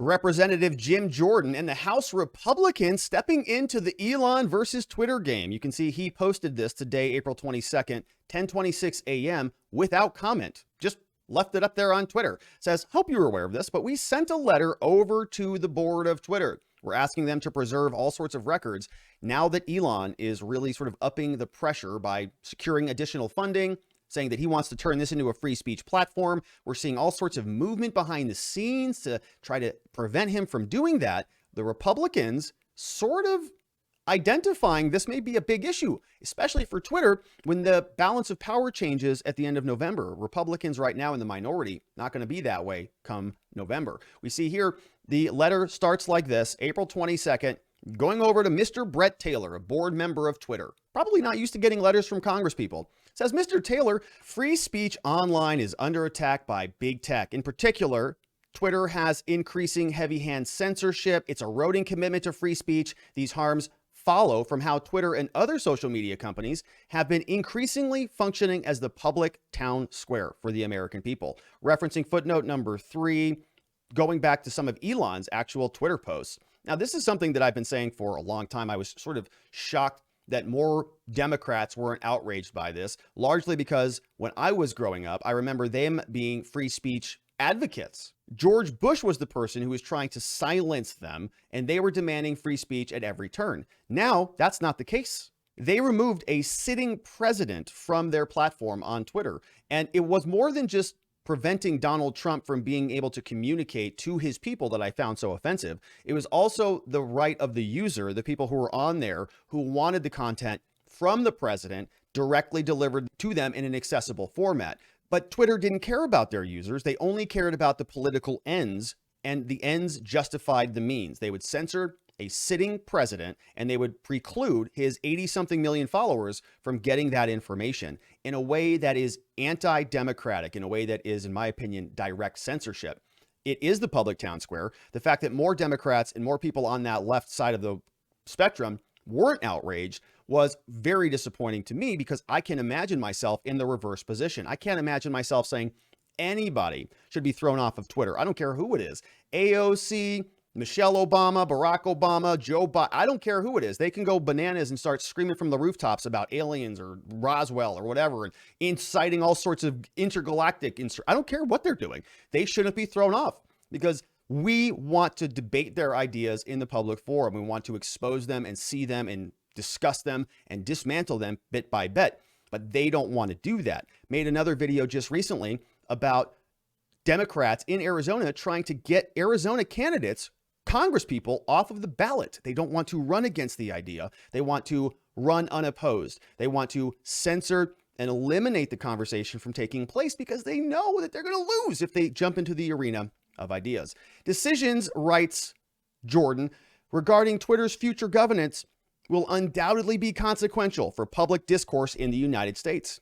Representative Jim Jordan and the House Republicans stepping into the Elon versus Twitter game. You can see he posted this today, April 22nd, 10:26 a.m. without comment. Just left it up there on Twitter. Says, hope you were aware of this, but we sent a letter over to the board of Twitter. We're asking them to preserve all sorts of records now that Elon is really sort of upping the pressure by securing additional funding, saying that he wants to turn this into a free speech platform. We're seeing all sorts of movement behind the scenes to try to prevent him from doing that. The Republicans sort of identifying this may be a big issue, especially for Twitter when the balance of power changes at the end of November. Republicans right now in the minority, not going to be that way come November. We see here the letter starts like this, April 22nd, going over to Mr. Brett Taylor, a board member of Twitter. Probably not used to getting letters from Congresspeople. Says, Mr. Taylor, free speech online is under attack by big tech. In particular, Twitter has increasing heavy-hand censorship. It's eroding commitment to free speech. These harms follow from how Twitter and other social media companies have been increasingly functioning as the public town square for the American people. Referencing footnote number 3, going back to some of Elon's actual Twitter posts. Now, this is something that I've been saying for a long time. I was sort of shocked that more Democrats weren't outraged by this, largely because when I was growing up, I remember them being free speech advocates. George Bush was the person who was trying to silence them, and they were demanding free speech at every turn. Now, that's not the case. They removed a sitting president from their platform on Twitter, and it was more than just preventing Donald Trump from being able to communicate to his people that I found so offensive. It was also the right of the user, the people who were on there who wanted the content from the president directly delivered to them in an accessible format. But Twitter didn't care about their users. They only cared about the political ends, and the ends justified the means. They would censor a sitting president, and they would preclude his 80-something million followers from getting that information in a way that is anti-democratic, in a way that is, in my opinion, direct censorship. It is the public town square. The fact that more Democrats and more people on that left side of the spectrum weren't outraged was very disappointing to me, because I can imagine myself in the reverse position. I can't imagine myself saying anybody should be thrown off of Twitter. I don't care who it is. AOC, Michelle Obama, Barack Obama, Joe Biden, I don't care who it is. They can go bananas and start screaming from the rooftops about aliens or Roswell or whatever, and inciting all sorts of intergalactic, I don't care what they're doing. They shouldn't be thrown off, because we want to debate their ideas in the public forum. We want to expose them and see them and discuss them and dismantle them bit by bit. But they don't want to do that. Made another video just recently about Democrats in Arizona trying to get Arizona candidates, congresspeople, off of the ballot. They don't want to run against the idea. They want to run unopposed. They want to censor and eliminate the conversation from taking place, because they know that they're going to lose if they jump into the arena of ideas. Decisions, writes Jordan, regarding Twitter's future governance will undoubtedly be consequential for public discourse in the United States.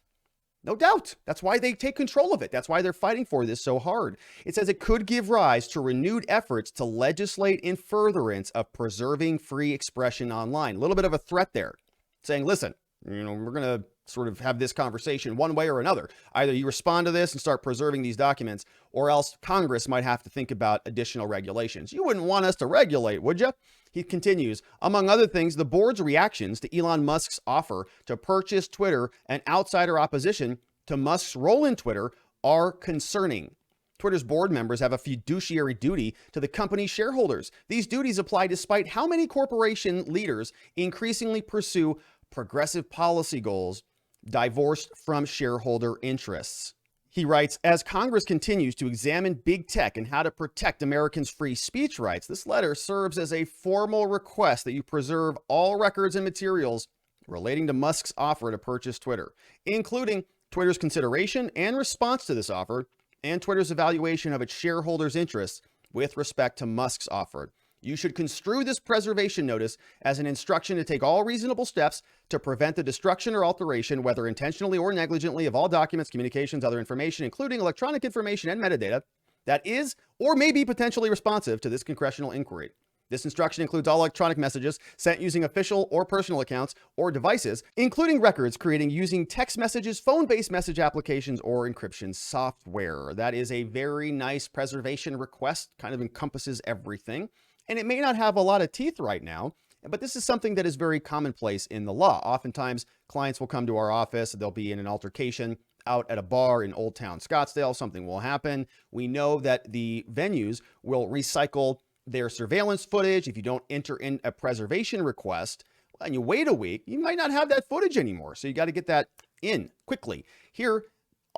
No doubt. That's why they take control of it. That's why they're fighting for this so hard. It says it could give rise to renewed efforts to legislate in furtherance of preserving free expression online. A little bit of a threat there, saying, listen, we're going to sort of have this conversation one way or another. Either you respond to this and start preserving these documents, or else Congress might have to think about additional regulations. You wouldn't want us to regulate, would you? He continues, among other things, the board's reactions to Elon Musk's offer to purchase Twitter and outsider opposition to Musk's role in Twitter are concerning. Twitter's board members have a fiduciary duty to the company's shareholders. These duties apply despite how many corporation leaders increasingly pursue progressive policy goals divorced from shareholder interests. He writes, as Congress continues to examine big tech and how to protect Americans' free speech rights, this letter serves as a formal request that you preserve all records and materials relating to Musk's offer to purchase Twitter, including Twitter's consideration and response to this offer, and Twitter's evaluation of its shareholders' interests with respect to Musk's offer. You should construe this preservation notice as an instruction to take all reasonable steps to prevent the destruction or alteration, whether intentionally or negligently, of all documents, communications, other information, including electronic information and metadata, that is or may be potentially responsive to this congressional inquiry. This instruction includes all electronic messages sent using official or personal accounts or devices, including records creating using text messages, phone-based message applications, or encryption software. That is a very nice preservation request, kind of encompasses everything. And it may not have a lot of teeth right now, but this is something that is very commonplace in the law. Oftentimes, clients will come to our office, they'll be in an altercation out at a bar in Old Town Scottsdale, something will happen. We know that the venues will recycle their surveillance footage. If you don't enter in a preservation request and you wait a week, you might not have that footage anymore. So you got to get that in quickly. Here,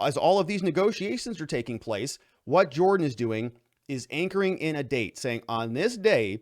as all of these negotiations are taking place, what Jordan is doing is anchoring in a date saying, on this day,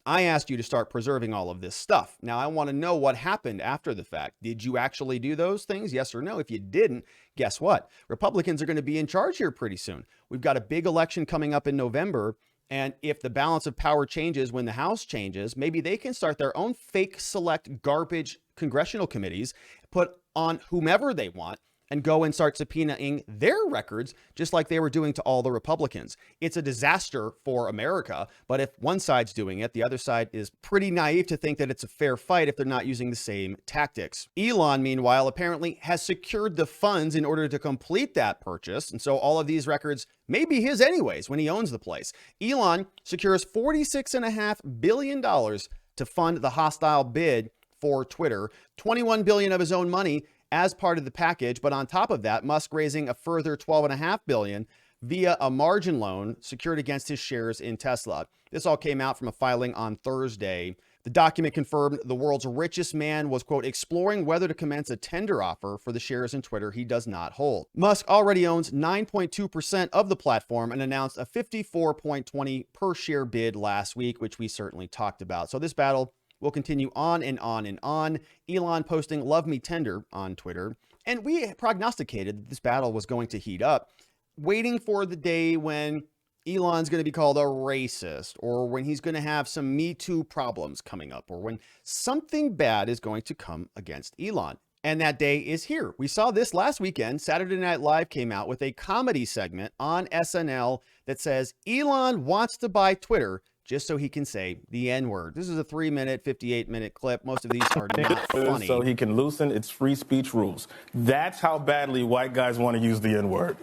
I asked you to start preserving all of this stuff. Now, I want to know what happened after the fact. Did you actually do those things? Yes or no? If you didn't, guess what? Republicans are going to be in charge here pretty soon. We've got a big election coming up in November. And if the balance of power changes when the House changes, maybe they can start their own fake select garbage congressional committees, put on whomever they want, and go and start subpoenaing their records, just like they were doing to all the Republicans. It's a disaster for America, but if one side's doing it, the other side is pretty naive to think that it's a fair fight if they're not using the same tactics. Elon, meanwhile, apparently has secured the funds in order to complete that purchase, and so all of these records may be his anyways when he owns the place. Elon secures $46.5 billion to fund the hostile bid for Twitter, $21 billion of his own money as part of the package. But on top of that, Musk raising a further $12.5 billion via a margin loan secured against his shares in Tesla. This all came out from a filing on Thursday. The document confirmed the world's richest man was, quote, exploring whether to commence a tender offer for the shares in Twitter he does not hold. Musk already owns 9.2% of the platform and announced a 54.20 per share bid last week, which we certainly talked about. So this battle will continue on and on and on. Elon posting "Love Me Tender" on Twitter. And we prognosticated that this battle was going to heat up, waiting for the day when Elon's going to be called a racist, or when he's going to have some Me Too problems coming up, or when something bad is going to come against Elon. And that day is here. We saw this last weekend. Saturday Night Live came out with a comedy segment on SNL that says Elon wants to buy Twitter just so he can say the N-word. This is a 3-minute, 58-minute clip. Most of these are not funny. So he can loosen its free speech rules. That's how badly white guys want to use the N-word.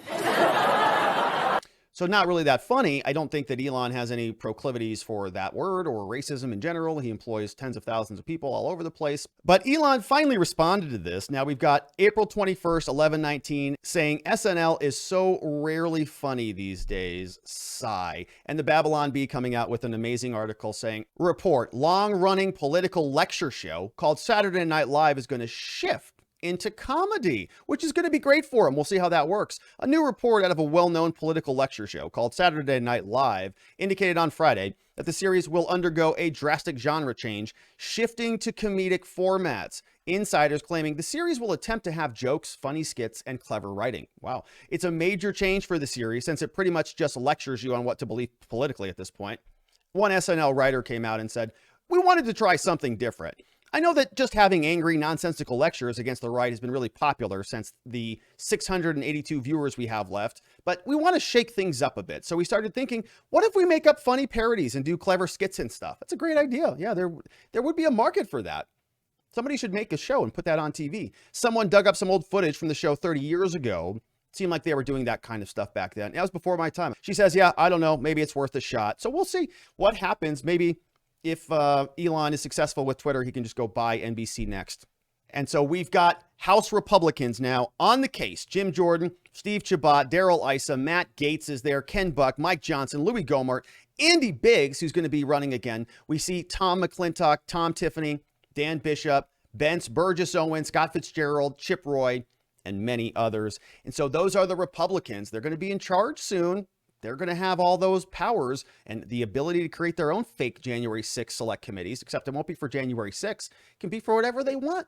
So not really that funny. I don't think that Elon has any proclivities for that word or racism in general. He employs tens of thousands of people all over the place. But Elon finally responded to this. Now we've got April 21st, 11/19, saying SNL is so rarely funny these days. Sigh. And the Babylon Bee coming out with an amazing article saying, report, long-running political lecture show called Saturday Night Live is going to shift into comedy, which is going to be great for him. We'll see how that works. A new report out of a well-known political lecture show called Saturday Night Live indicated on Friday that the series will undergo a drastic genre change, shifting to comedic formats. Insiders claiming the series will attempt to have jokes, funny skits, and clever writing. Wow. It's a major change for the series since it pretty much just lectures you on what to believe politically at this point. One SNL writer came out and said, "We wanted to try something different. I know that just having angry, nonsensical lectures against the right has been really popular since the 682 viewers we have left, but we want to shake things up a bit. So we started thinking, what if we make up funny parodies and do clever skits and stuff? That's a great idea. Yeah, there would be a market for that. Somebody should make a show and put that on TV. Someone dug up some old footage from the show 30 years ago. Seemed like they were doing that kind of stuff back then. That was before my time." She says, yeah, I don't know. Maybe it's worth a shot. So we'll see what happens. Maybe if Elon is successful with Twitter, he can just go buy NBC next. And so we've got House Republicans now on the case. Jim Jordan, Steve Chabot, Darrell Issa, Matt Gaetz is there, Ken Buck, Mike Johnson, Louis Gohmert, Andy Biggs, who's going to be running again. We see Tom McClintock, Tom Tiffany, Dan Bishop, Bence, Burgess Owen, Scott Fitzgerald, Chip Roy, and many others. And so those are the Republicans. They're going to be in charge soon. They're going to have all those powers and the ability to create their own fake January 6th select committees, except it won't be for January 6th. It can be for whatever they want.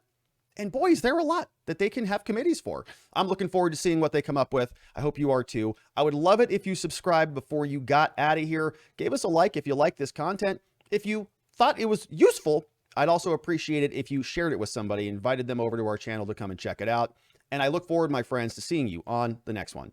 And boys, there are a lot that they can have committees for. I'm looking forward to seeing what they come up with. I hope you are too. I would love it if you subscribed before you got out of here. Gave us a like if you like this content. If you thought it was useful, I'd also appreciate it if you shared it with somebody, invited them over to our channel to come and check it out. And I look forward, my friends, to seeing you on the next one.